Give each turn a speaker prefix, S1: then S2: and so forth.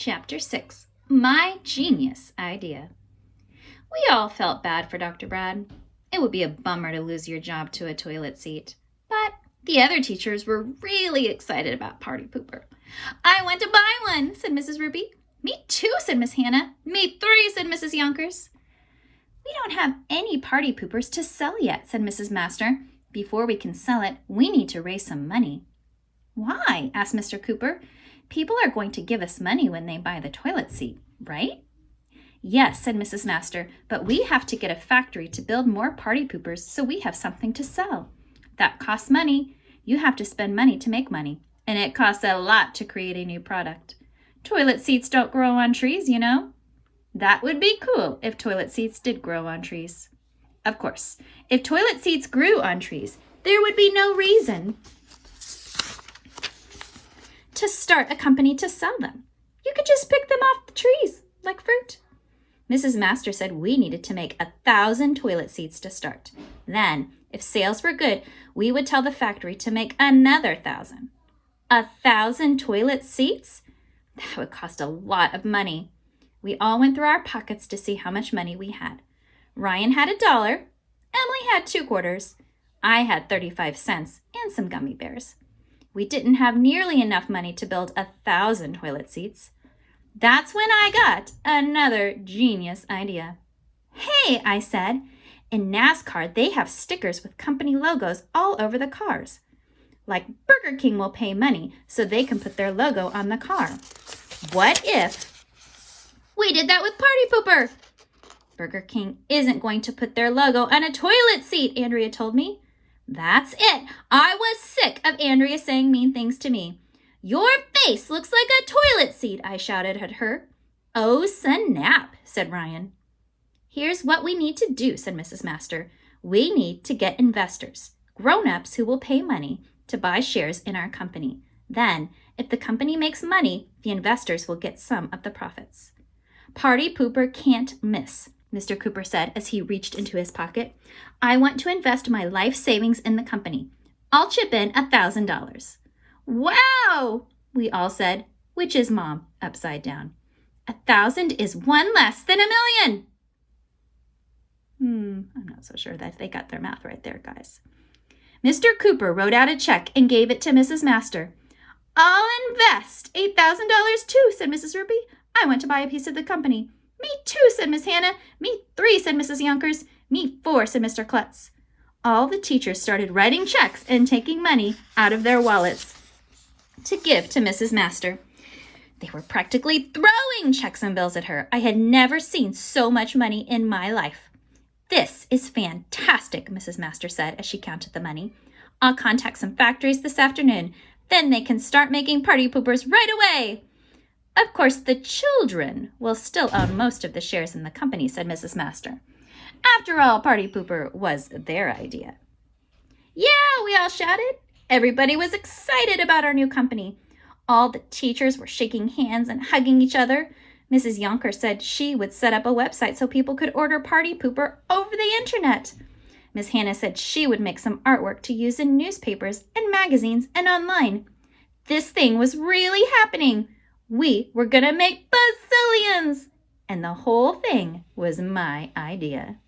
S1: Chapter 6, My Genius Idea. We all felt bad for Dr. Brad. It would be a bummer to lose your job to a toilet seat. But the other teachers were really excited about Party Pooper. "I want to buy one," said Mrs. Ruby. "Me too," said Miss Hannah. "Me 3, said Mrs. Yonkers. "We don't have any Party Poopers to sell yet," said Mrs. Master. "Before we can sell it, we need to raise some money." "Why?" asked Mr. Cooper. "People are going to give us money when they buy the toilet seat, right?" "Yes," said Mrs. Master, "but we have to get a factory to build more Party Poopers so we have something to sell. That costs money. You have to spend money to make money, and it costs a lot to create a new product. Toilet seats don't grow on trees, you know." That would be cool if toilet seats did grow on trees. Of course, if toilet seats grew on trees, there would be no reason to start a company to sell them. You could just pick them off the trees, like fruit. Mrs. Master said we needed to make 1,000 toilet seats to start. Then, if sales were good, we would tell the factory to make another 1,000. 1,000 toilet seats? That would cost a lot of money. We all went through our pockets to see how much money we had. Ryan had $1. Emily had 2 quarters. I had 35 cents and some gummy bears. We didn't have nearly enough money to build 1,000 toilet seats. That's when I got another genius idea. "Hey," I said, "in NASCAR they have stickers with company logos all over the cars. Like Burger King will pay money so they can put their logo on the car. What if we did that with Party Pooper?" "Burger King isn't going to put their logo on a toilet seat," Andrea told me. That's it. I was sick of Andrea saying mean things to me. "Your face looks like a toilet seat," I shouted at her. "Oh, snap," said Ryan. "Here's what we need to do," said Mrs. Master. "We need to get investors, grown-ups who will pay money to buy shares in our company. Then, if the company makes money, the investors will get some of the profits." "Party Pooper can't miss," Mr. Cooper said as he reached into his pocket. "I want to invest my life savings in the company. I'll chip in $1,000. "Wow!" we all said, which is Mom, upside down. 1,000 is 1 less than 1,000,000. I'm not so sure that they got their math right there, guys. Mr. Cooper wrote out a check and gave it to Mrs. Master. "I'll invest $8,000 too," said Mrs. Ruby. "I want to buy a piece of the company." "Me too," said Miss Hannah. "Me 3," said Mrs. Yonkers. "Me 4," said Mr. Klutz. All the teachers started writing checks and taking money out of their wallets to give to Mrs. Master. They were practically throwing checks and bills at her. I had never seen so much money in my life. "This is fantastic," Mrs. Master said as she counted the money. "I'll contact some factories this afternoon. Then they can start making Party Poopers right away." "Of course, the children will still own most of the shares in the company," said Mrs. Master. After all, Party Pooper was their idea. "Yeah," we all shouted. Everybody was excited about our new company. All the teachers were shaking hands and hugging each other. Mrs. Yonker said she would set up a website so people could order Party Pooper over the internet. Miss Hannah said she would make some artwork to use in newspapers and magazines and online. This thing was really happening. We were going to make bazillions. And the whole thing was my idea.